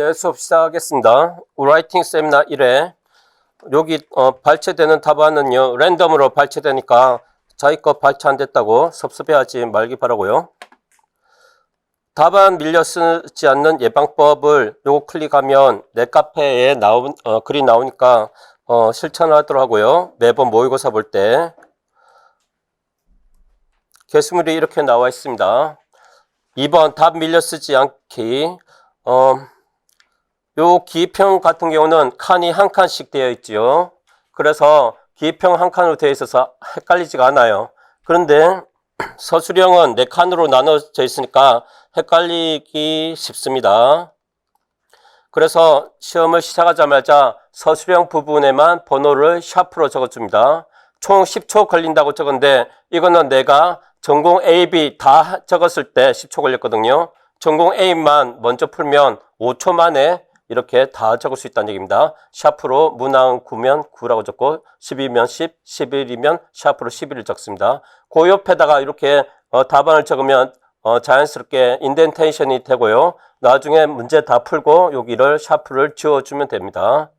예, 수업 시작하겠습니다. 라이팅 세미나 1회. 여기 발췌되는 답안은요, 랜덤으로 발췌되니까 자기 거 발췌 안 됐다고 섭섭해하지 말기 바라고요. 답안 밀려 쓰지 않는 예방법을 요거 클릭하면 내 카페에 글이 나오니까 실천하더라고요. 매번 모의고사 볼 때. 게시물이 이렇게 나와 있습니다. 2번 답 밀려 쓰지 않기. 요 기평 같은 경우는 칸이 한 칸씩 되어 있지요. 그래서 기평 한 칸으로 되어 있어서 헷갈리지가 않아요. 그런데 서술형은 4칸으로 나눠져 있으니까 헷갈리기 쉽습니다. 그래서 시험을 시작하자마자 서술형 부분에만 번호를 샤프로 적어줍니다. 총 10초 걸린다고 적었는데 이거는 내가 전공 A, B 다 적었을 때 10초 걸렸거든요. 전공 A만 먼저 풀면 5초 만에 이렇게 다 적을 수 있다는 얘기입니다. 샤프로 문항 9면 9라고 적고 10이면 10, 11이면 샤프로 11을 적습니다. 그 옆에다가 이렇게 답안을 적으면 자연스럽게 인덴테이션이 되고요. 나중에 문제 다 풀고 여기를 샤프를 지워주면 됩니다.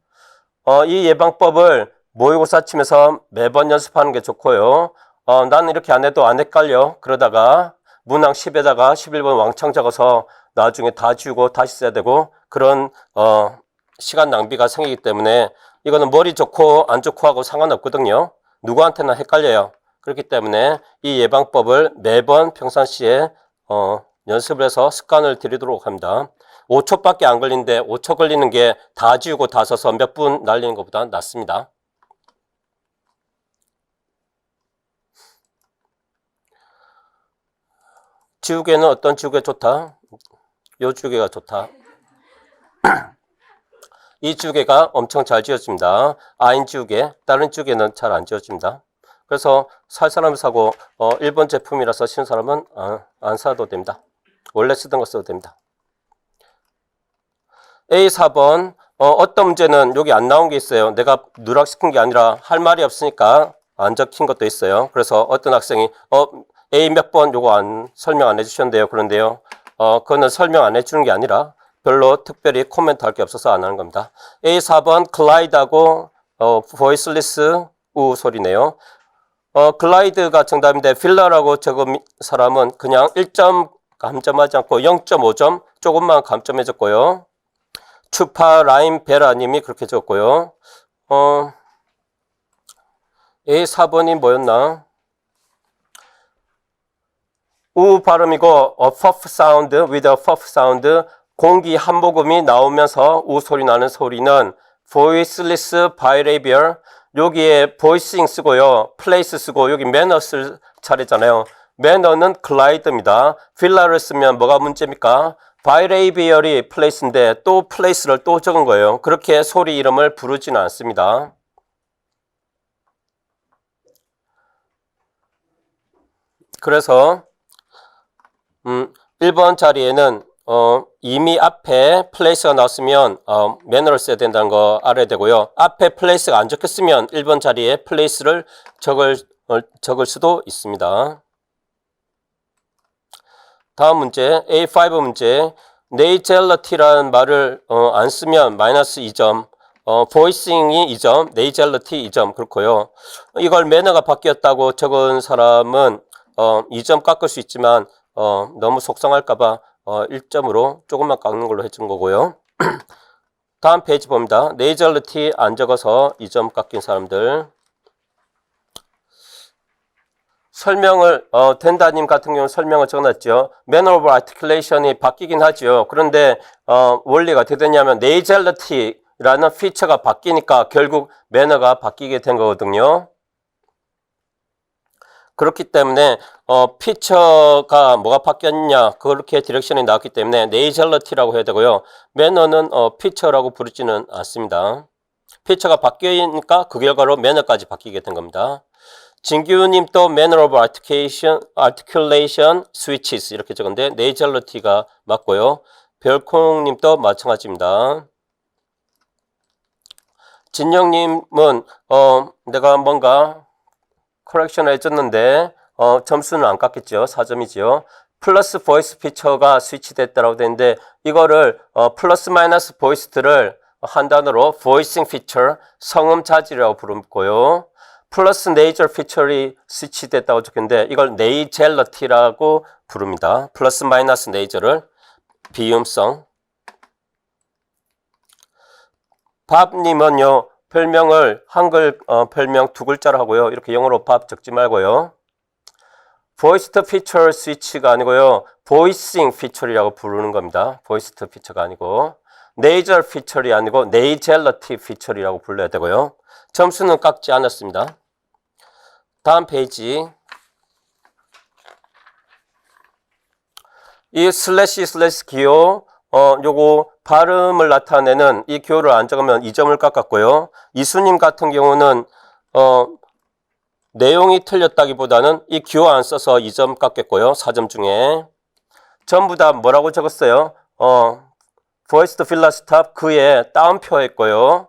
이 예방법을 모의고사 치면서 매번 연습하는 게 좋고요. 나는 이렇게 안 해도 안 헷갈려. 그러다가 문항 10에다가 11번 왕창 적어서 나중에 다 지우고 다시 써야 되고 그런 시간 낭비가 생기기 때문에 이거는 머리 좋고 안 좋고 하고 상관없거든요. 누구한테나 헷갈려요. 그렇기 때문에 이 예방법을 매번 평상시에 연습을 해서 습관을 들이도록 합니다. 5초밖에 안 걸리는데 5초 걸리는 게 다 지우고 다 써서 몇 분 날리는 것보다 낫습니다. 지우개는 어떤 지우개 좋다? 요 지우개가 좋다. 이 지우개가 엄청 잘 지워집니다. 아인 지우개, 다른 지우개는 잘 안 지워집니다. 그래서 살 사람을 사고 일본 제품이라서 쓰는 사람은 안 사도 됩니다. 원래 쓰던 거 써도 됩니다. A4번 어떤 문제는 여기 안 나온 게 있어요. 내가 누락시킨 게 아니라 할 말이 없으니까 안 적힌 것도 있어요. 그래서 어떤 학생이 A 몇 번 요거 설명 안 해주셨는데요. 그런데요. 그거는 설명 안 해주는 게 아니라 별로 특별히 코멘트 할 게 없어서 안 하는 겁니다. A4번 글라이드하고 voiceless 우 소리네요. 글라이드가 정답인데 필러라고 적은 사람은 그냥 1점 감점하지 않고 0.5점 조금만 감점해줬고요. 추파 라임 베라님이 그렇게 적었고요. A4번이 뭐였나? 우 발음이고 puff sound with a puff sound 공기 한 모금이 나오면서 우 소리 나는 소리는 voiceless bilabial 여기에 voicing 쓰고요. place 쓰고 여기 manner 쓸 차례잖아요. manner는 글라이드입니다. 필라를 쓰면 뭐가 문제입니까? bilabial이 place인데 또 place를 또 적은 거예요. 그렇게 소리 이름을 부르지는 않습니다. 그래서 1번 자리에는 이미 앞에 place가 나왔으면 manner를 써야 된다는 거 알아야 되고요. 앞에 place가 안 적혔으면 1번 자리에 place를 적을 수도 있습니다. 다음 문제 A5 문제 nasality라는 말을 안 쓰면 마이너스 2점 voicing이 2점 nasality 2점 그렇고요. 이걸 manner가 바뀌었다고 적은 사람은 2점 깎을 수 있지만 너무 속상할까봐 1점으로 조금만 깎는 걸로 해준 거고요. 다음 페이지 봅니다. nasality 안 적어서 2점 깎인 사람들. 설명을 덴다님 같은 경우는 설명을 적어놨죠. manner of articulation이 바뀌긴 하죠. 그런데 원리가 어떻게 되냐면 nasality라는 피처가 바뀌니까 결국 manner가 바뀌게 된 거거든요. 그렇기 때문에 피처가 뭐가 바뀌었냐 그렇게 디렉션이 나왔기 때문에 nasality라고 해야 되고요. manner는 피처라고 부르지는 않습니다. 피처가 바뀌니까 그 결과로 manner까지 바뀌게 된 겁니다. 진규님 또 manner of articulation switches 이렇게 적은데 nasality가 맞고요. 별콩님 또 마찬가지입니다. 진영님은 내가 뭔가 커렉션을 해줬는데 점수는 안 깎겠죠. 4점이죠. 플러스 보이스 피처가 스위치됐다라고 되는데 이거를 플러스 마이너스 보이스트를 한 단어로 voicing feature, 성음 자질이라고 부르고요. 플러스 nasal feature이 스위치됐다고 적혔는데 이걸 nasality라고 부릅니다. 플러스 마이너스 nasal을 비음성. 밥님은요 별명을 한글 별명 두 글자로 하고요. 이렇게 영어로 밥 적지 말고요. voiced feature switch가 아니고요. voicing feature이라고 부르는 겁니다. voiced feature가 아니고 nasal feature이 아니고 nasality feature이라고 불러야 되고요. 점수는 깎지 않았습니다. 다음 페이지. 이 슬래시 기호 요거 발음을 나타내는 이 기호를 안 적으면 2점을 깎았고요. 이수님 같은 경우는 내용이 틀렸다기보다는 이 기호 안 써서 2점 깎였고요. 4점 중에 전부 다 뭐라고 적었어요? voiced villa stop 그에 따옴표 했고요.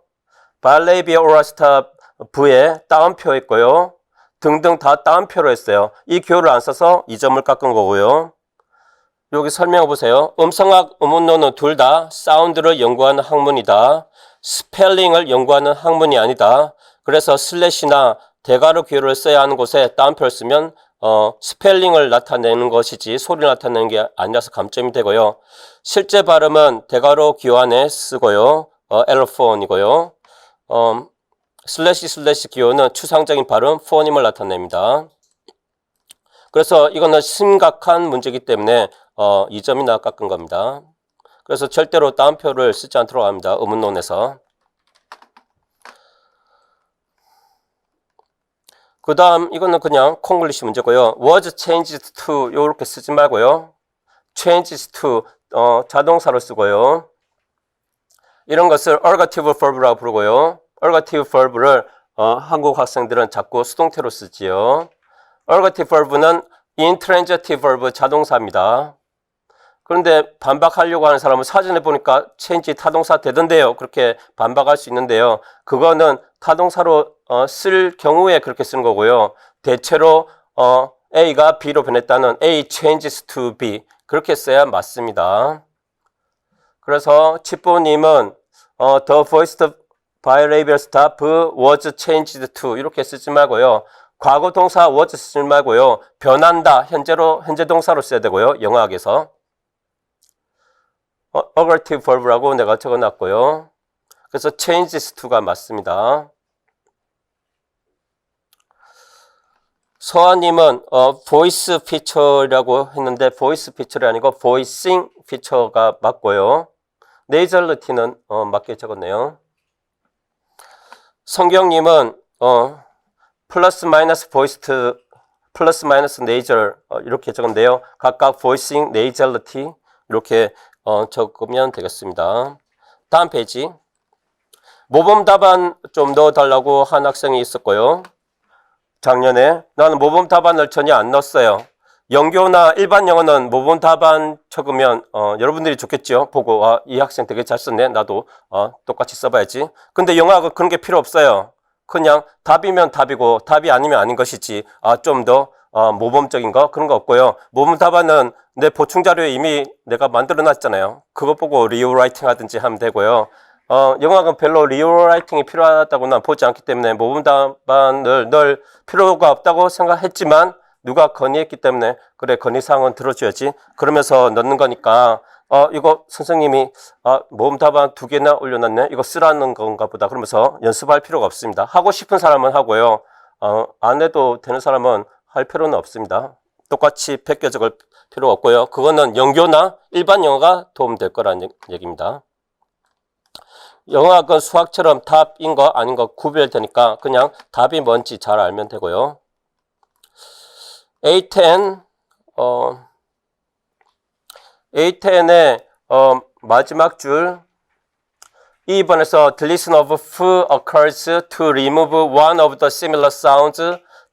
ballet via ora stop v에 따옴표 했고요. 등등 다 따옴표로 했어요. 이 기호를 안 써서 2점을 깎은 거고요. 여기 설명해 보세요. 음성학, 음운론은 둘 다 사운드를 연구하는 학문이다. 스펠링을 연구하는 학문이 아니다. 그래서 슬래시나 대괄호 기호를 써야 하는 곳에 따옴표를 쓰면 스펠링을 나타내는 것이지 소리를 나타내는 게 아니라서 감점이 되고요. 실제 발음은 대괄호 기호 안에 쓰고요. 엘로폰이고요. 슬래시 기호는 추상적인 발음, 포님을 나타냅니다. 그래서 이거는 심각한 문제이기 때문에 2점이나 깎은 겁니다. 그래서 절대로 따옴표를 쓰지 않도록 합니다. 음운론에서. 그 다음 이거는 그냥 콩글리시 문제고요. was changed to 이렇게 쓰지 말고요. changes to 자동사로 쓰고요. 이런 것을 ergative verb라고 부르고요. ergative verb를 한국 학생들은 자꾸 수동태로 쓰지요. ergative verb는 intransitive verb 자동사입니다. 그런데 반박하려고 하는 사람은 사전에 보니까 change 타동사 되던데요. 그렇게 반박할 수 있는데요. 그거는 타동사로 쓸 경우에 그렇게 쓰는 거고요. 대체로 A가 B로 변했다는 A changes to B 그렇게 써야 맞습니다. 그래서 치뽀님은 the voiced bilabial stop was changed to 이렇게 쓰지 말고요. 과거 동사 was 쓰지 말고요. 변한다 현재 동사로 써야 되고요. 영어학에서 ergative verb라고 내가 적어놨고요. 그래서 changes to가 맞습니다. 서아님은 voice feature라고 했는데 voice feature이 아니고 voicing feature가 맞고요. nasality는 맞게 적었네요. 성경님은 플러스 마이너스 voiced 플러스 마이너스 nasal 이렇게 적었는데요. 각각 voicing, nasality 이렇게 적으면 되겠습니다. 다음 페이지. 모범 답안 좀 넣어달라고 한 학생이 있었고요. 작년에 나는 모범 답안을 전혀 안 넣었어요. 영교나 일반 영어는 모범 답안 적으면 여러분들이 좋겠죠. 보고 이 학생 되게 잘 썼네. 나도 똑같이 써봐야지. 근데 영어학은 그런 게 필요 없어요. 그냥 답이면 답이고 답이 아니면 아닌 것이지 좀 더 모범적인 거 그런 거 없고요. 모범 답안은 내 보충 자료에 이미 내가 만들어 놨잖아요. 그거 보고 리오라이팅 하든지 하면 되고요. 영어학은 별로 리오라이팅이 필요하다고 난 보지 않기 때문에 모범 답안을 넣을 필요가 없다고 생각했지만 누가 건의했기 때문에 그래 건의사항은 들어줘야지 그러면서 넣는 거니까 이거 선생님이 모범 답안 2개나 올려놨네 이거 쓰라는 건가 보다 그러면서 연습할 필요가 없습니다. 하고 싶은 사람은 하고요. 안 해도 되는 사람은 할 필요는 없습니다. 똑같이 베껴 적을 필요 없고요. 그거는 영교나 일반 영어가 도움될 거라는 얘기입니다. 영어학은 수학처럼 답인 거 아닌 거 구별되니까 그냥 답이 뭔지 잘 알면 되고요. A10 A10의 마지막 줄 2번에서 deletion of f occurs to remove one of the similar sounds,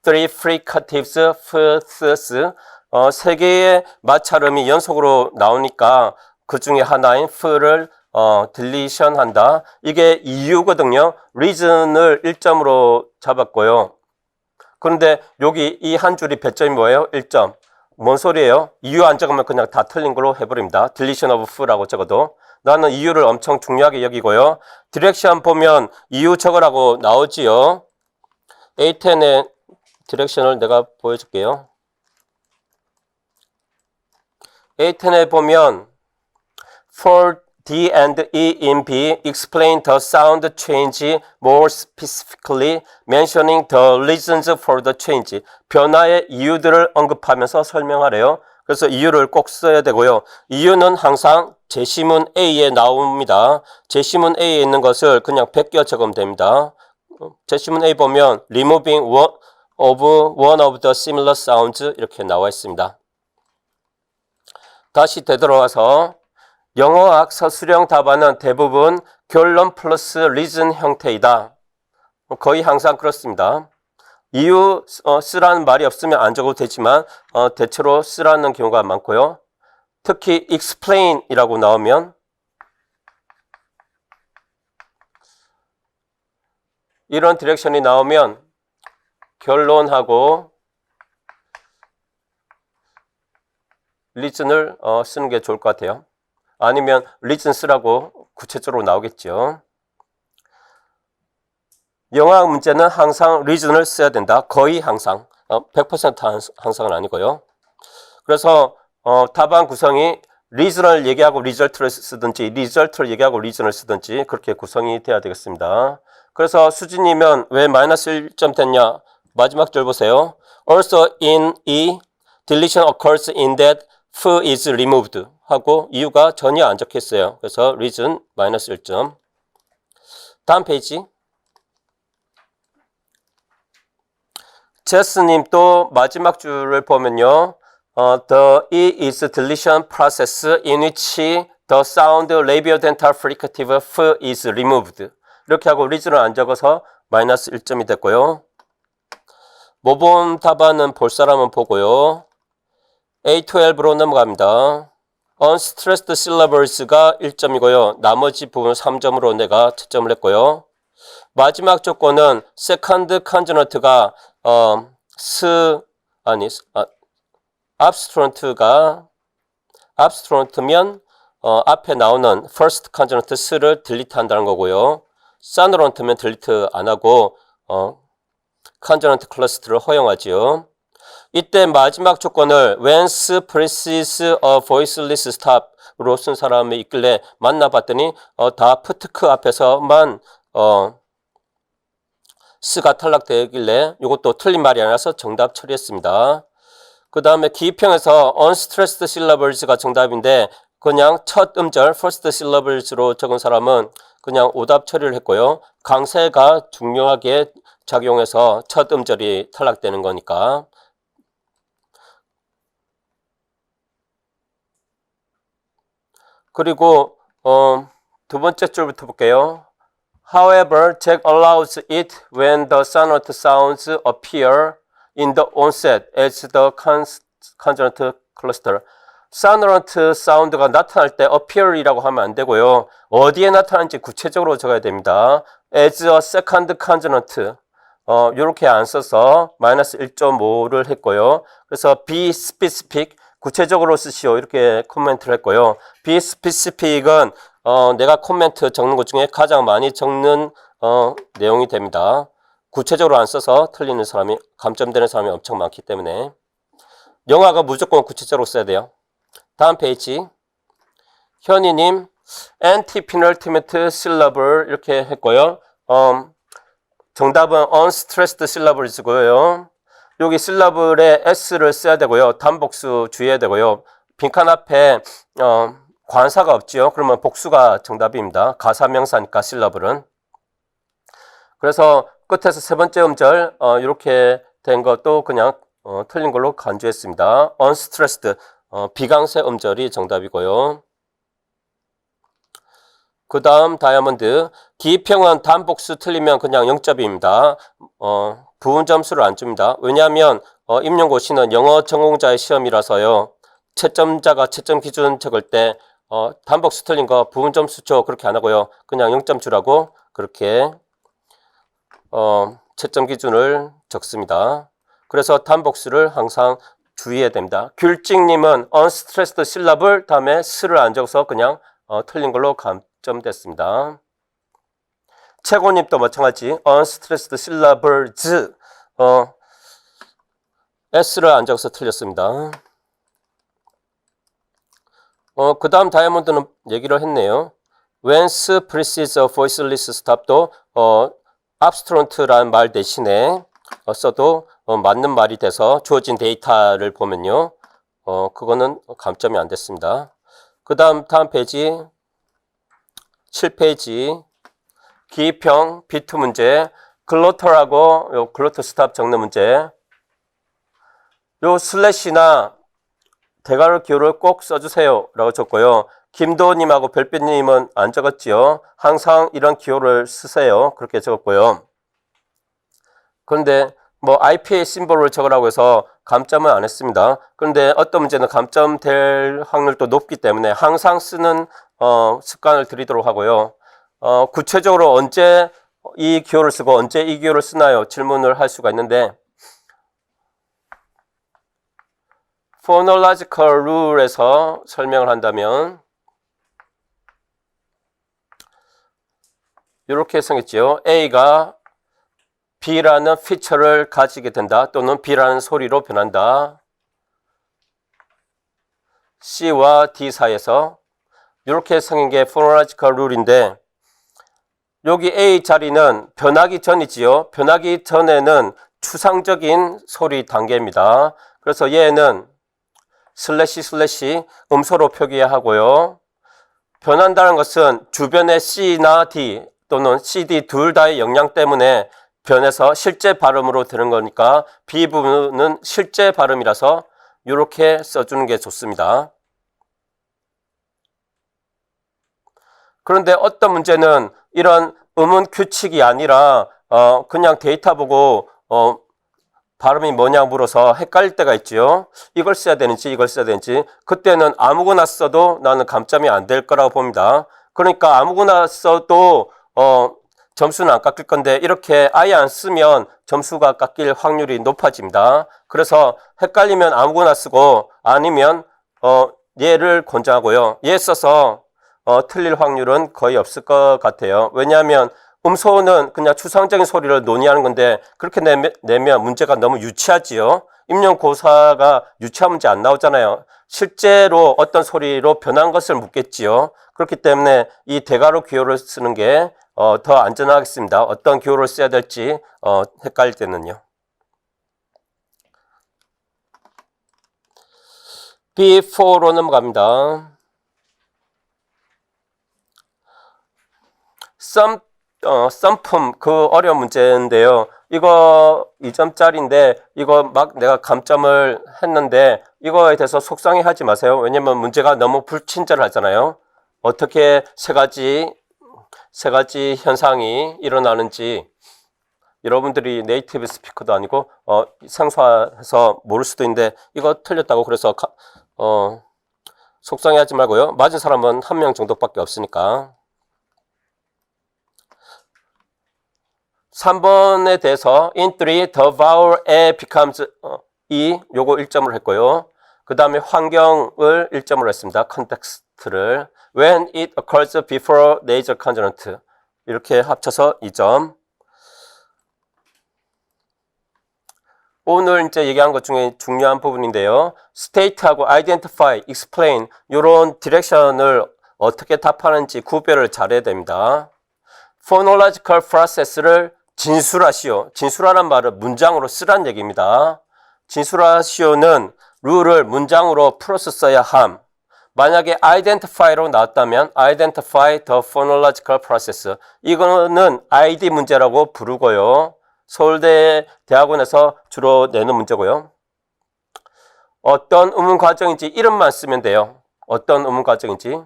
3 fricatives, f's 3개의 마찰음이 연속으로 나오니까 그 중에 하나인 f를 딜리션 한다. 이게 이유거든요. reason을 1점으로 잡았고요. 그런데 여기 이 한 줄이 배점이 뭐예요? 1점. 뭔 소리예요? 이유 안 적으면 그냥 다 틀린 걸로 해버립니다. deletion of f라고 적어도. 나는 이유를 엄청 중요하게 여기고요. 디렉션 보면 이유 적으라고 나오지요. A10의 디렉션을 내가 보여줄게요. A10에 보면 for D and E in B, explain the sound change more specifically, mentioning the reasons for the change. 변화의 이유들을 언급하면서 설명하래요. 그래서 이유를 꼭 써야 되고요. 이유는 항상 제시문 A에 나옵니다. 제시문 A에 있는 것을 그냥 베껴 적으면 됩니다. 제시문 A 보면 removing one of the similar sounds 이렇게 나와 있습니다. 다시 되돌아와서 영어학 서술형 답안은 대부분 결론 플러스 리즌 형태이다. 거의 항상 그렇습니다. 이유 쓰라는 말이 없으면 안 적어도 되지만 대체로 쓰라는 경우가 많고요. 특히 explain 이라고 나오면 이런 디렉션이 나오면 결론하고 리즌을 쓰는 게 좋을 것 같아요. 아니면 reason 쓰라고 구체적으로 나오겠죠. 영어학 문제는 항상 reason을 써야 된다. 거의 항상. 100% 항상은 아니고요. 그래서 답안 구성이 reason을 얘기하고 result를 쓰든지 result를 얘기하고 reason을 쓰든지 그렇게 구성이 돼야 되겠습니다. 그래서 수진이면 왜 마이너스 1점 됐냐? 마지막 줄 보세요. Also in E, deletion occurs in that F is removed 하고 이유가 전혀 안 적혔어요. 그래서 reason 마이너스 1점. 다음 페이지. 제스님 또 마지막 줄을 보면요. The E is deletion process in which the sound labiodental fricative F is removed. 이렇게 하고 reason을 안 적어서 마이너스 1점이 됐고요. 모범 답안은 볼 사람은 보고요. A12로 넘어갑니다. unstressed syllables가 1점이고요. 나머지 부분 3점으로 내가 채점을 했고요. 마지막 조건은 second consonant가 abstract면 앞에 나오는 first consonant 스를 딜리트 한다는 거고요. sonorant면 딜리트 안 하고 consonant cluster를 허용하지요. 이때 마지막 조건을 whence presses a voiceless stop으로 쓴 사람이 있길래 만나봤더니 다 프트크 앞에서만 스가 탈락되길래 이것도 틀린 말이 아니라서 정답 처리했습니다. 그 다음에 기입형에서 unstressed syllables가 정답인데 그냥 첫 음절 first syllables로 적은 사람은 그냥 오답 처리를 했고요. 강세가 중요하게 작용해서 첫 음절이 탈락되는 거니까. 그리고 두 번째 줄부터 볼게요. However, Jack allows it when the sonant sounds appear in the onset as the consonant cluster. sonorant 사운드가 나타날 때 appear이라고 하면 안 되고요. 어디에 나타나는지 구체적으로 적어야 됩니다. as a second consonant. 이렇게 안 써서 마이너스 1.5를 했고요. 그래서 be specific. 구체적으로 쓰시오. 이렇게 코멘트를 했고요. be specific은 내가 코멘트 적는 것 중에 가장 많이 적는 내용이 됩니다. 구체적으로 안 써서 틀리는 사람이, 감점되는 사람이 엄청 많기 때문에 영어가 무조건 구체적으로 써야 돼요. 다음 페이지. 현이님 anti-penultimate syllable 이렇게 했고요. 정답은 unstressed syllables고요. 여기 syllable에 s를 써야 되고요. 단복수 주의해야 되고요. 빈칸 앞에 관사가 없지요. 그러면 복수가 정답입니다. 가사명사니까 syllable은. 그래서 끝에서 세 번째 음절 이렇게 된 것도 그냥 틀린 걸로 간주했습니다. unstressed 비강세 음절이 정답이고요. 그 다음 다이아몬드 기입형은 단복수 틀리면 그냥 0점입니다. 부분 점수를 안 줍니다. 왜냐하면 임용고시는 영어 전공자의 시험이라서요. 채점자가 채점 기준 적을 때 단복수 틀린 거 부분 점수 줘 그렇게 안 하고요. 그냥 0점 주라고 그렇게 채점 기준을 적습니다. 그래서 단복수를 항상 주의해야 됩니다. 귤찍님은 unstressed syllable 다음에 스를 안 적어서 그냥 틀린 걸로 감점됐습니다. 최고님도 마찬가지 unstressed syllables S를 안 적어서 틀렸습니다. 그 다음 다이아몬드는 얘기를 했네요. Whence precedes a voiceless stop도 abstract라는 말 대신에 써도 맞는 말이 돼서 주어진 데이터를 보면요. 그거는 감점이 안 됐습니다. 그 다음 페이지 7페이지 기입형 비트 문제 글로터라고 요 글로터 스탑 적는 문제 요 슬래시나 대괄호 기호를 꼭 써주세요 라고 적고요. 김도님하고 별빛님은 안 적었지요. 항상 이런 기호를 쓰세요. 그렇게 적었고요. 그런데 뭐 IPA 심볼을 적으라고 해서 감점은 안 했습니다. 그런데 어떤 문제는 감점될 확률도 높기 때문에 항상 쓰는 습관을 들이도록 하고요. 구체적으로 언제 이 기호를 쓰고 언제 이 기호를 쓰나요? 질문을 할 수가 있는데 phonological rule에서 설명을 한다면 이렇게 생겼지요. A가 B라는 피처를 가지게 된다. 또는 B라는 소리로 변한다. C와 D 사이에서 이렇게 생긴 게 phonological rule인데 여기 A 자리는 변하기 전이지요. 변하기 전에는 추상적인 소리 단계입니다. 그래서 얘는 슬래시 음소로 표기하고요. 변한다는 것은 주변의 C나 D 또는 CD 둘 다의 영향 때문에 변해서 실제 발음으로 되는 거니까 B 부분은 실제 발음이라서 이렇게 써주는 게 좋습니다. 그런데 어떤 문제는 이런 음운 규칙이 아니라 그냥 데이터 보고 발음이 뭐냐 물어서 헷갈릴 때가 있지요. 이걸 써야 되는지 이걸 써야 되는지 그때는 아무거나 써도 나는 감점이 안 될 거라고 봅니다. 그러니까 아무거나 써도 점수는 안 깎일 건데 이렇게 아예 안 쓰면 점수가 깎일 확률이 높아집니다. 그래서 헷갈리면 아무거나 쓰고 아니면 얘를 권장하고요. 얘 써서 틀릴 확률은 거의 없을 것 같아요. 왜냐하면 음소는 그냥 추상적인 소리를 논의하는 건데 그렇게 내면 문제가 너무 유치하지요. 임용고사가 유치한 문제 안 나오잖아요. 실제로 어떤 소리로 변한 것을 묻겠지요. 그렇기 때문에 이 대괄호 기호를 쓰는 게 더 안전하겠습니다. 어떤 기호를 써야 될지 헷갈릴 때는요. B4로 넘어갑니다. 썸품 그 어려운 문제인데요. 이거 2점짜리인데 이거 막 내가 감점을 했는데 이거에 대해서 속상해하지 마세요. 왜냐면 문제가 너무 불친절하잖아요. 어떻게 세 가지 현상이 일어나는지 여러분들이 네이티브 스피커도 아니고 생소해서 모를 수도 있는데 이거 틀렸다고 그래서 속상해하지 말고요. 맞은 사람은 한 명 정도밖에 없으니까. 3번에 대해서 in 3 the vowel A becomes E 요거 1점을 했고요. 그 다음에 환경을 1점을 했습니다. 컨텍스트를 when it occurs before nasal consonant 이렇게 합쳐서 2점. 오늘 이제 얘기한 것 중에 중요한 부분인데요. state하고 identify, explain 이런 디렉션을 어떻게 답하는지 구별을 잘해야 됩니다. phonological process를 진술하시오. 진술하란 말은 문장으로 쓰란 얘기입니다. 진술하시오는 룰을 문장으로 풀어서 써야 함. 만약에 identify로 나왔다면 identify the phonological process. 이거는 ID 문제라고 부르고요. 서울대 대학원에서 주로 내는 문제고요. 어떤 음운 과정인지 이름만 쓰면 돼요. 어떤 음운 과정인지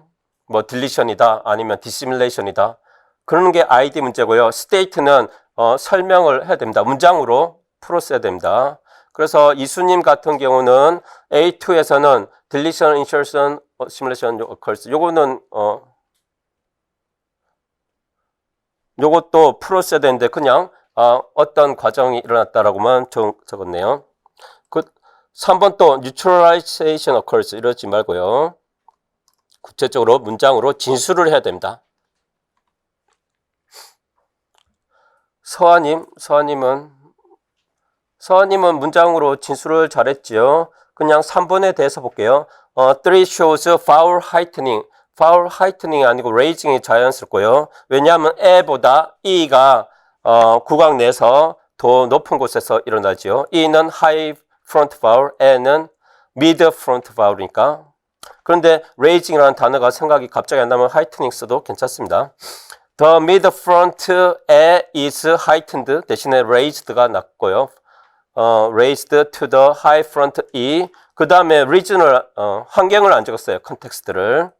뭐 딜리션이다 아니면 디시뮬레이션이다. 그런 게 ID 문제고요. state는 설명을 해야 됩니다. 문장으로 풀었어야 됩니다. 그래서 이수님 같은 경우는 A2에서는 deletion, insertion, simulation occurs. 요거는 요것도 풀었어야 되는데 그냥 어떤 과정이 일어났다라고만 적었네요. 3번 또 neutralization occurs 이러지 말고요. 구체적으로 문장으로 진술을 해야 됩니다. 서아님은 문장으로 진술을 잘했지요. 그냥 3번에 대해서 볼게요. 3 shows foul heightening. foul heightening 아니고 raising이 자연스럽고요. 왜냐하면 E보다 E가 구강 내에서 더 높은 곳에서 일어나지요. E는 high front foul, E는 mid front foul이니까. 그런데 raising이라는 단어가 생각이 갑자기 안 나면 heightening 써도 괜찮습니다. The mid front E is heightened 대신에 raised가 낫고요. raised to the high front E. 그 다음에 regional 환경을 안 적었어요. 컨텍스트를.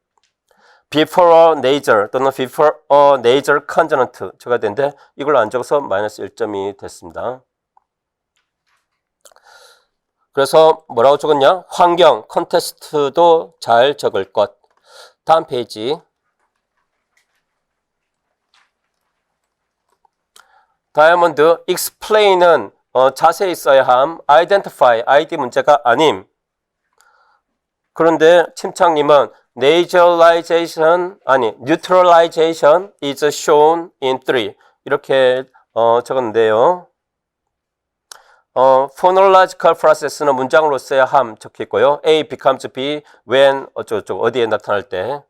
before a nasal 또는 before a nasal consonant 적어야 되는데 이걸 안 적어서 마이너스 1점이 됐습니다. 그래서 뭐라고 적었냐? 환경, 컨텍스트도 잘 적을 것. 다음 페이지. 다이아몬드, explain은 자세히 써야 함. identify, ID 문제가 아님. 그런데 침착님은 neutralization is shown in 3 이렇게 적었는데요. phonological process는 문장으로 써야 함 적혀있고요. A becomes B when 어쩌고저쩌고 어디에 나타날 때.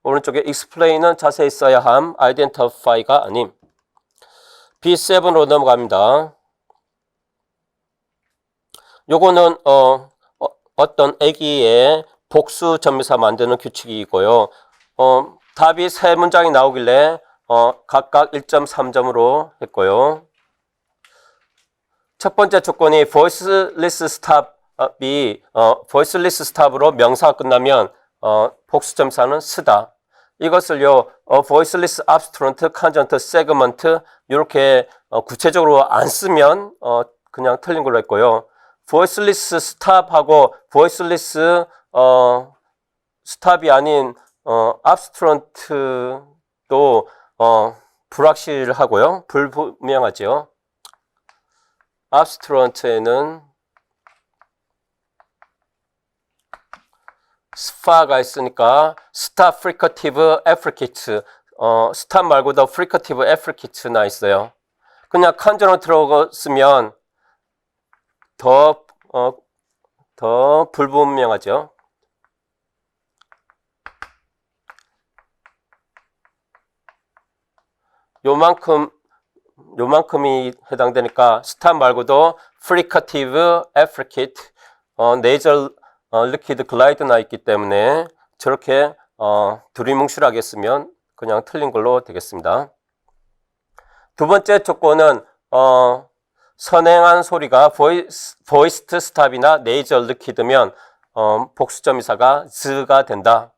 오른쪽에 explain은 자세히 써야 함. identify가 아님. B7으로 넘어갑니다. 요거는 어떤 애기의 복수 전미사 만드는 규칙이고요. 답이 세 문장이 나오길래 각각 1.3점으로 했고요. 첫 번째 조건이 voiceless stop이 voiceless stop으로 명사가 끝나면 복수 전미사는 쓰다. 이것을요, voiceless obstruent, consonant, segment 이렇게 구체적으로 안 쓰면 그냥 틀린 걸로 했고요. voiceless stop하고 voiceless stop이 아닌 obstruent도 불확실하고요. 불분명하죠. obstruent에는 스파가 있으니까 stop fricative affricate stop 말고도 fricative affricate나 있어요. 그냥 consonant로 쓰면 더 불분명하죠. 요만큼이 해당되니까 stop 말고도 fricative affricate nasal liquid glide나 있기 때문에 저렇게 두리뭉실하게 쓰면 그냥 틀린 걸로 되겠습니다. 두 번째 조건은 선행한 소리가 voiced stop이나 nasal liquid면 복수점이사가 z가 된다.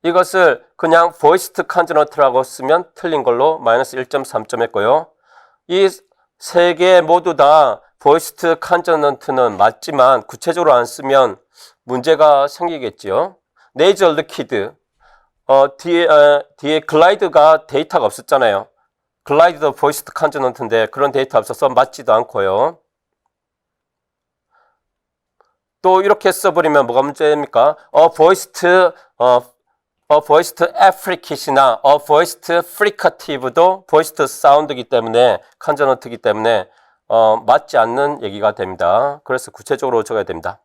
이것을 그냥 voiced consonant라고 쓰면 틀린 걸로 마이너스 1.3점 했고요. 이 세 개 모두 다 voiced consonant는 맞지만 구체적으로 안 쓰면 문제가 생기겠지요. nasal liquid 뒤에 glide가 데이터가 없었잖아요. 글라이드도 voiced consonant인데 그런 데이터 없어서 맞지도 않고요. 또 이렇게 써버리면 뭐가 문제입니까? voiced affricate나 voiced fricative도 voiced sound이기 때문에 consonant이기 때문에 맞지 않는 얘기가 됩니다. 그래서 구체적으로 적어야 됩니다.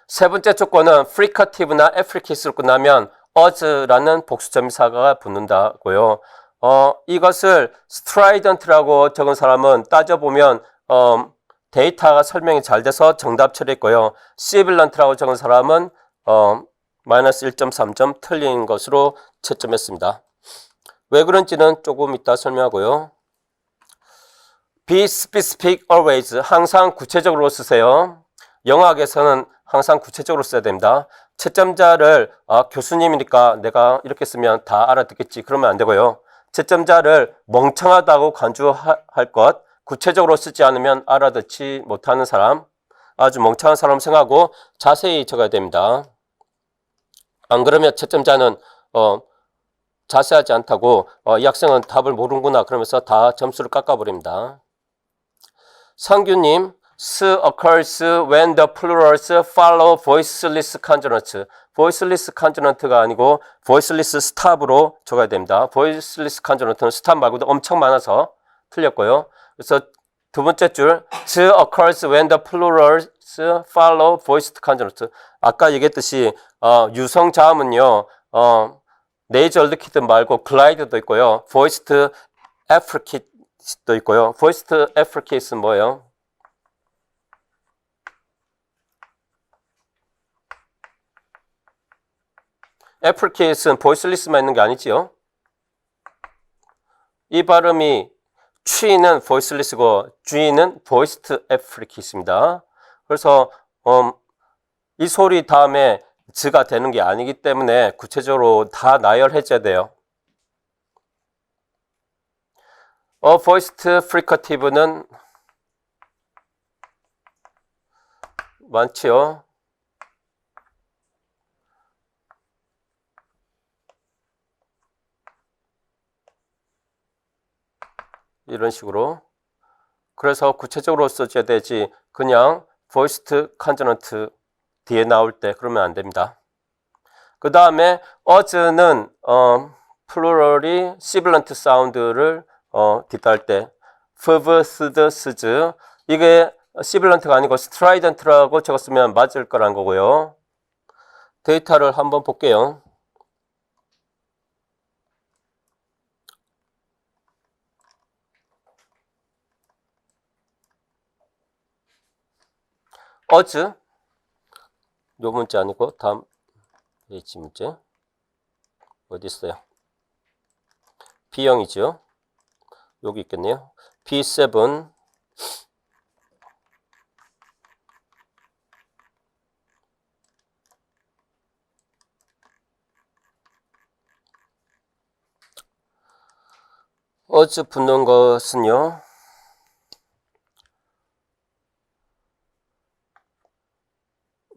세 번째 조건은 fricative나 affricate로 끝나면 us라는 복수점사가 붙는다고요. 이것을 strident라고 적은 사람은 따져보면 데이터가 설명이 잘 돼서 정답 처리했고요. sibilant라고 적은 사람은 마이너스 1.3점 틀린 것으로 채점했습니다. 왜 그런지는 조금 이따 설명하고요. Be specific always. 항상 구체적으로 쓰세요. 영어학에서는 항상 구체적으로 써야 됩니다. 채점자를 교수님이니까 내가 이렇게 쓰면 다 알아듣겠지 그러면 안 되고요. 채점자를 멍청하다고 간주할 것, 구체적으로 쓰지 않으면 알아듣지 못하는 사람, 아주 멍청한 사람 생각하고 자세히 적어야 됩니다. 안 그러면 채점자는 자세하지 않다고 이 학생은 답을 모르는구나 그러면서 다 점수를 깎아버립니다. 상규님, s occurs when the plurals follow voiceless consonants. voiceless consonant가 아니고 voiceless stop으로 적어야 됩니다. voiceless consonant는 stop 말고도 엄청 많아서 틀렸고요. 그래서 두 번째 줄 s occurs when the plurals follow voiced consonants. 아까 얘기했듯이 유성 자음은요. nasal liquid 말고 glide도 있고요. voiced affricate도 있고요. voiced affricate는 뭐예요? affricate는 voiceless만 있는 게 아니지요. 이 발음이 취는 voiceless고 G는 voiced affricate입니다. 그래서 이 소리 다음에 즈가 되는 게 아니기 때문에 구체적으로 다 나열해줘야 돼요. voiced fricative는 많지요. 이런 식으로. 그래서 구체적으로 써줘야 되지 그냥 voiced consonant 뒤에 나올 때 그러면 안 됩니다. 그 다음에 어즈는 플루럴이 시블런트 사운드를 뒤따를 때 fv, sd, s즈 이게 시블런트가 아니고 스트라이던트라고 적었으면 맞을 거란 거고요. 데이터를 한번 볼게요. 어즈 요 문제 아니고 다음 페이지 문제 어디 있어요? B형이죠. 여기 있겠네요. B7 어즈 붙는 것은요.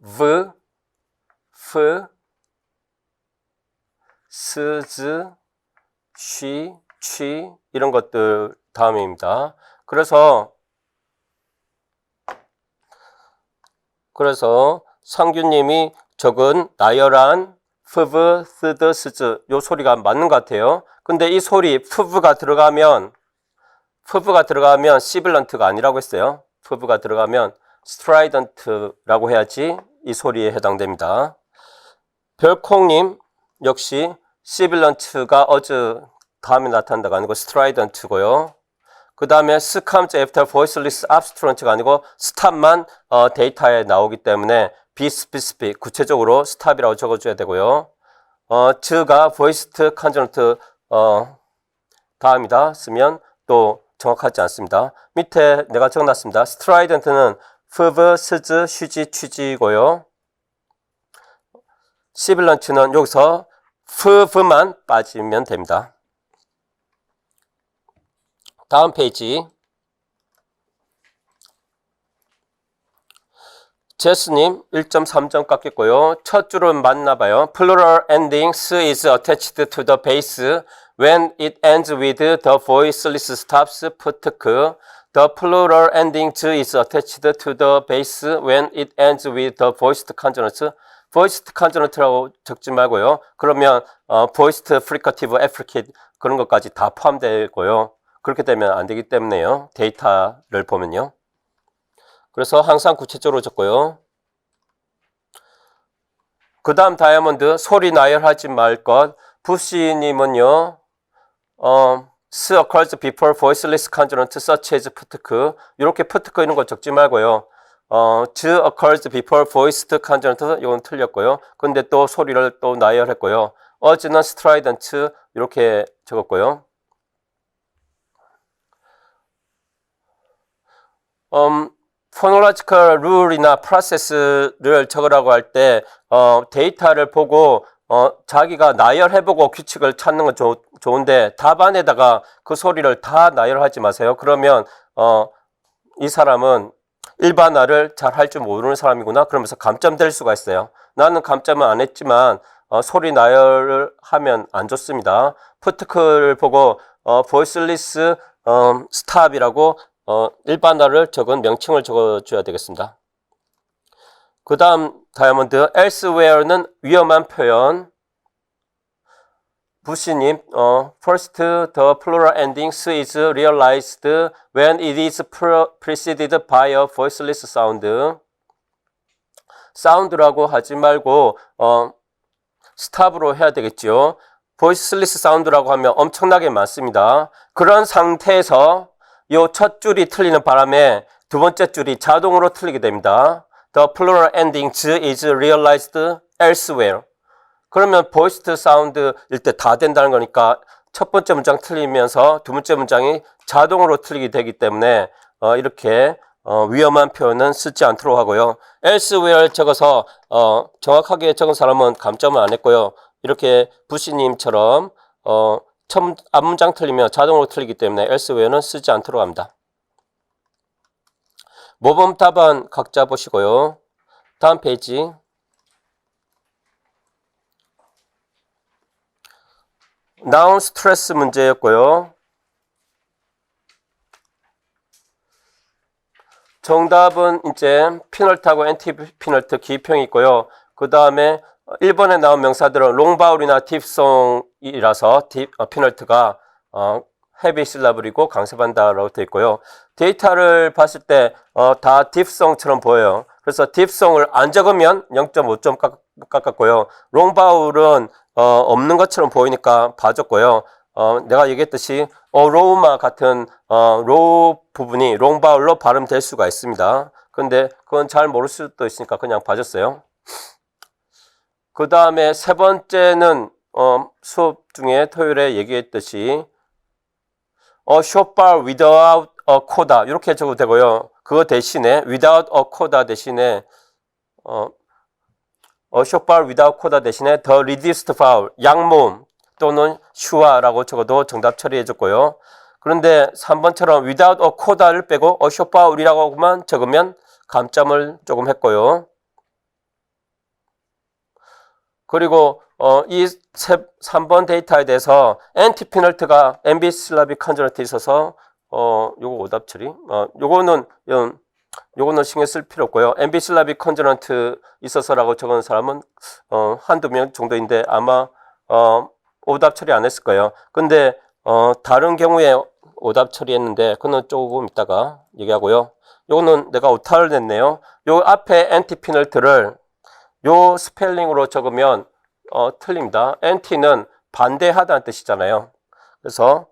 v, f, s, z, 쉬, 취 이런 것들 다음입니다. 그래서 상규님이 적은 나열한 fv, sd, s즈 요 소리가 맞는 것 같아요. 근데 이 소리 fv가 들어가면 시블런트가 아니라고 했어요. fv가 들어가면 스트라이던트라고 해야지 이 소리에 해당됩니다. 별콩님 역시 시빌런트가 어즈 다음에 나타난다가 아니고 스트라이던트고요. 그 다음에 s comes after voiceless abstract가 아니고 stop만 데이터에 나오기 때문에 be specific 구체적으로 stop이라고 적어줘야 되고요. 즈가 voiced consonant 다음이다 쓰면 또 정확하지 않습니다. 밑에 내가 적어놨습니다. strident는 fv, s즈, 쉬지, 취지고요. 시빌런트는 여기서 fv만 빠지면 됩니다. 다음 페이지. 제스님 1.3점 깎였고요. 첫 줄은 맞나봐요. Plural endings is attached to the base when it ends with the voiceless stops putk. The plural endings is attached to the base when it ends with the voiced consonants. voiced consonant라고 적지 말고요. 그러면 voiced fricative, affricate 그런 것까지 다 포함되고요. 그렇게 되면 안 되기 때문에요. 데이터를 보면요. 그래서 항상 구체적으로 적고요. 그 다음 다이아몬드 소리 나열하지 말 것. 부시님은요. s occurs before voiceless consonant such as putk. 이렇게 putk 이런 거 적지 말고요. z occurs before voiced consonant 이건 틀렸고요. 근데 또 소리를 또 나열했고요. 어즈는 strident 이렇게 적었고요. 포놀로지컬 룰이나 프로세스를 적으라고 할 때 데이터를 보고 자기가 나열해보고 규칙을 찾는 건 좋은데 답안에다가 그 소리를 다 나열하지 마세요. 그러면 이 사람은 일반화를 잘 할 줄 모르는 사람이구나 그러면서 감점될 수가 있어요. 나는 감점은 안 했지만 소리 나열을 하면 안 좋습니다. 푸트크를 보고 voiceless stop이라고 일반화를 적은 명칭을 적어줘야 되겠습니다. 그 다음 다이아몬드 elsewhere는 위험한 표현. 부시님, first the plural endings is realized when it is preceded by a voiceless sound. 사운드라고 하지 말고 스탑으로 해야 되겠죠. voiceless sound라고 하면 엄청나게 많습니다. 그런 상태에서 이 첫 줄이 틀리는 바람에 두 번째 줄이 자동으로 틀리게 됩니다. The plural endings is realized elsewhere. 그러면 voiced sound일 때 다 된다는 거니까 첫 번째 문장 틀리면서 두 번째 문장이 자동으로 틀리게 되기 때문에 이렇게 위험한 표현은 쓰지 않도록 하고요. elsewhere 적어서 정확하게 적은 사람은 감점을 안 했고요. 이렇게 부시님처럼 첫 앞문장 틀리면 자동으로 틀리기 때문에 elsewhere는 쓰지 않도록 합니다. 모범 답안 각자 보시고요. 다음 페이지. noun stress 문제였고요. 정답은 이제 피널트하고 엔티피널트 기입형이 있고요. 그 다음에 1번에 나온 명사들은 롱바울이나 딥송이라서 피널트가 헤비 실라블이고 강세반다라고 되어 있고요. 데이터를 봤을 때 다 딥송처럼 보여요. 그래서 딥송을 안 적으면 0.5점 깎았고요. 롱바울은 없는 것처럼 보이니까 봐줬고요. 내가 얘기했듯이 로우마 같은 로우 부분이 롱바울로 발음될 수가 있습니다. 근데 그건 잘 모를 수도 있으니까 그냥 봐줬어요. 그 다음에 세 번째는 수업 중에 토요일에 얘기했듯이 shopbar without a coda 이렇게 적어도 되고요. 그거 대신에 without a coda 대신에 shopbar without coda 대신에 the reduced vowel 양모음 또는 슈아라고 적어도 정답 처리해줬고요. 그런데 3번처럼 without a coda를 빼고 shopbar이라고만 적으면 감점을 조금 했고요. 그리고 이 3번 데이터에 대해서 엔티피널트가 엠비슬라빅 컨저넌트에 있어서 요거 오답 처리. 요거는 신경 쓸 필요 없고요. 엠비슬라빅 컨저넌트 있어서라고 적은 사람은 한두 명 정도인데 아마 오답 처리 안 했을 거예요. 근데 다른 경우에 오답 처리했는데 그거는 조금 이따가 얘기하고요. 요거는 내가 오타를 냈네요. 요 앞에 엔티피널트를 요 스펠링으로 적으면 틀립니다. 엔티는 반대하다는 뜻이잖아요. 그래서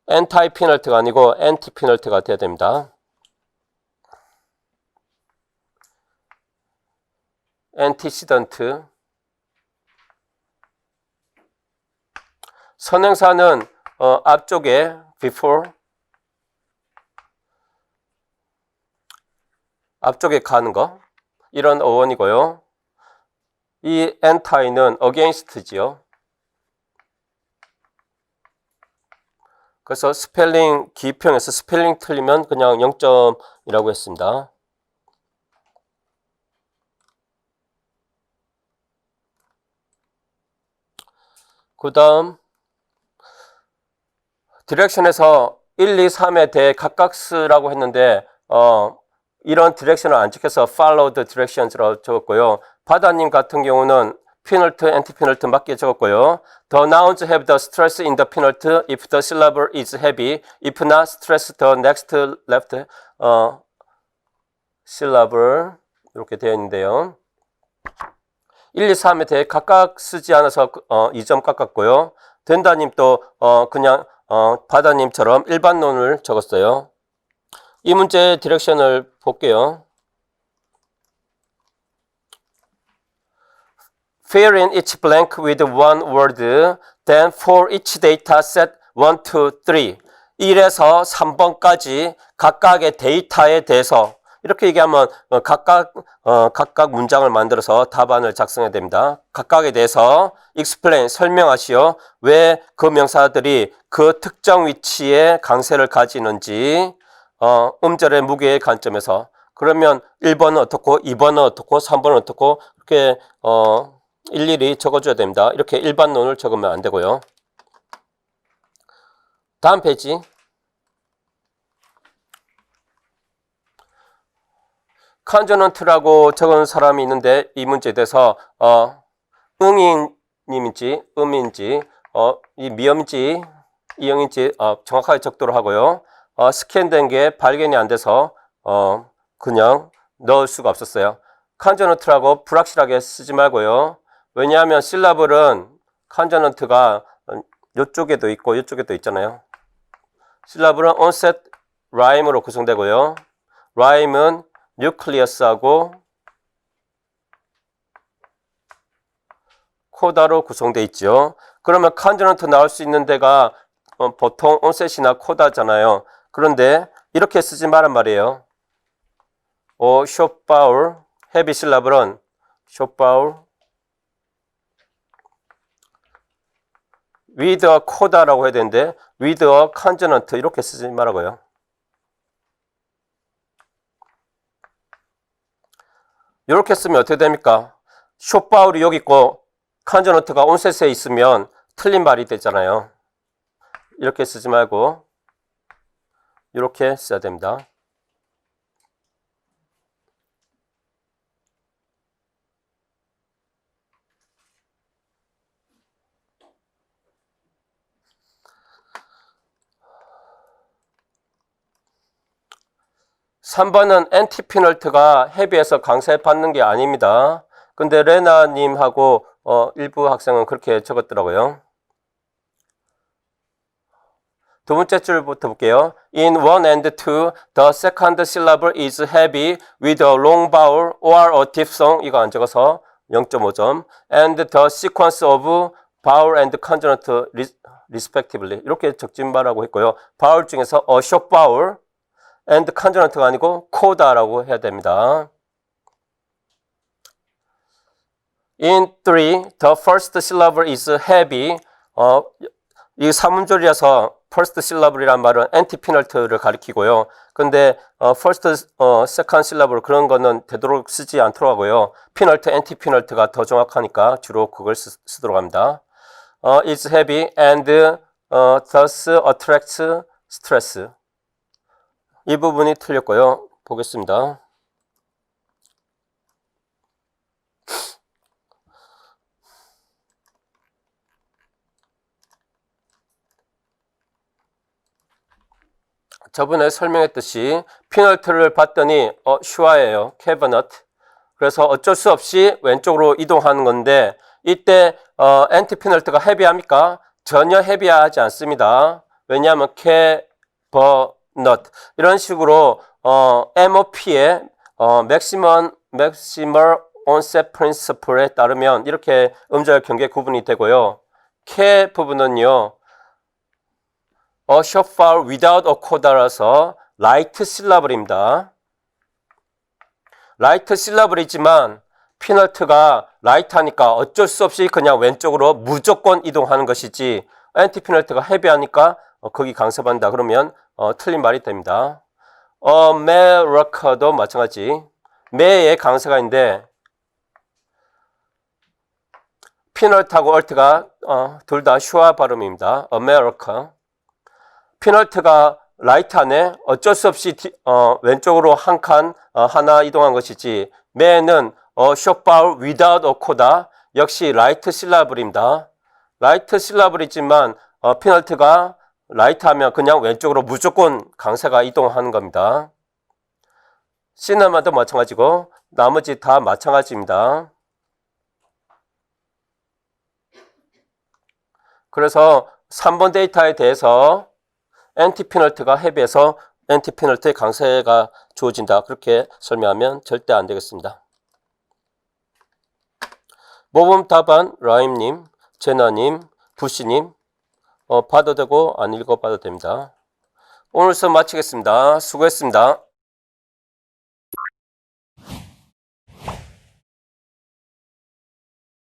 엔타이 피널트가 아니고 엔티 피널트가 돼야 됩니다. 엔티시던트. 선행사는 앞쪽에 before 앞쪽에 가는 거 이런 어원이고요. 이 anti는 against지요. 그래서 스펠링 기입형에서 스펠링 틀리면 그냥 0점이라고 했습니다. 그 다음 디렉션에서 1, 2, 3에 대해 각각 쓰라고 했는데 이런 디렉션을 안 지켜서 follow the directions라고 적었고요. 바다님 같은 경우는 penalty, anti-penalty 맞게 적었고요. The nouns have the stress in the penalty if the syllable is heavy. If not, stress the next left syllable 이렇게 되어 있는데요. 1, 2, 3에 대해 각각 쓰지 않아서 2점 깎았고요. 된다님 또 그냥 바다님처럼 일반론을 적었어요. 이 문제의 디렉션을 볼게요. Fill in each blank with one word, then for each data set 1, 2, 3 1에서 3번까지 각각의 데이터에 대해서 이렇게 얘기하면 각각 문장을 만들어서 답안을 작성해야 됩니다. 각각에 대해서 explain, 설명하시오. 왜 그 명사들이 그 특정 위치에 강세를 가지는지 음절의 무게의 관점에서 그러면 1번은 어떻고 2번은 어떻고 3번은 어떻고 이렇게 일일이 적어줘야 됩니다. 이렇게 일반론을 적으면 안 되고요. 다음 페이지. 컨저넌트라고 적은 사람이 있는데 이 문제에 대해서 응인님인지 음인지 이 미음인지 이응인지 정확하게 적도록 하고요. 스캔된 게 발견이 안 돼서 그냥 넣을 수가 없었어요. 컨저넌트라고 불확실하게 쓰지 말고요. 왜냐하면 실라블은 컨저넌트가 이쪽에도 있고 이쪽에도 있잖아요. 실라블은 onset rhyme으로 구성되고요. rhyme은 뉴클리어스하고 코다로 구성되어 있죠. 그러면 컨저넌트 나올 수 있는 데가 보통 onset이나 코다잖아요. 그런데 이렇게 쓰지 말란 말이에요. 쇼파울 헤비 실라블은 쇼파울 with a coda라고 해야 되는데 with a consonant 이렇게 쓰지 말라고요. 이렇게 쓰면 어떻게 됩니까? 쇼파울이 여기 있고 컨저넌트가 온셋에 있으면 틀린 말이 되잖아요. 이렇게 쓰지 말고 이렇게 써야 됩니다. (3번은) 엔티피널트가 헤비에서 강세받는 게 아닙니다. 근데 레나님하고 일부 학생은 그렇게 적었더라고요. 두 번째 줄부터 볼게요. In 1 and 2, the second syllable is heavy with a long vowel or a diphthong. 이거 안 적어서 0.5점. And the sequence of vowel and consonant respectively. 이렇게 적지 말라고 했고요. vowel 중에서 a short vowel and consonant가 아니고 coda라고 해야 됩니다. In 3, the first syllable is heavy. 이 사문절이라서 first syllable이란 말은 anti-penalty를 가리키고요. 근데 first, second syllable 그런 거는 되도록 쓰지 않도록 하고요. penalty, anti-penalty가 더 정확하니까 주로 그걸 쓰도록 합니다. It's heavy and thus attracts stress. 이 부분이 틀렸고요. 보겠습니다. 저번에 설명했듯이 피널트를 봤더니 슈아예요. 캐버넛. 그래서 어쩔 수 없이 왼쪽으로 이동하는 건데 이때 엔티 피널트가 헤비합니까? 전혀 헤비하지 않습니다. 왜냐하면 캐버넛 이런 식으로 MOP의 Maximal Onset Principle에 따르면 이렇게 음절 경계 구분이 되고요. 캐 부분은요. short vowel without a coda라서 light syllable입니다. light syllable이지만 피널트가 light 하니까 어쩔 수 없이 그냥 왼쪽으로 무조건 이동하는 것이지 anti 피널트가 헤비하니까 거기 강세받는다 그러면 틀린 말이 됩니다. America도 마찬가지. 매에 강세가 있는데 피널트하고 얼트가 둘 다 슈아 발음입니다. America. 피널트가 라이트 안에 어쩔 수 없이 왼쪽으로 한 칸 하나 이동한 것이지 매는 short vowel without a coda 역시 라이트 실라블입니다. 라이트 실라블이지만 피널트가 라이트 하면 그냥 왼쪽으로 무조건 강세가 이동하는 겁니다. 시나마도 마찬가지고 나머지 다 마찬가지입니다. 그래서 3번 데이터에 대해서 엔티피널트가 헤비해서 엔티피널트의 강세가 주어진다. 그렇게 설명하면 절대 안 되겠습니다. 모범 답안 라임님, 제나님, 부시님 봐도 되고 안 읽어봐도 됩니다. 오늘 수업 마치겠습니다. 수고했습니다.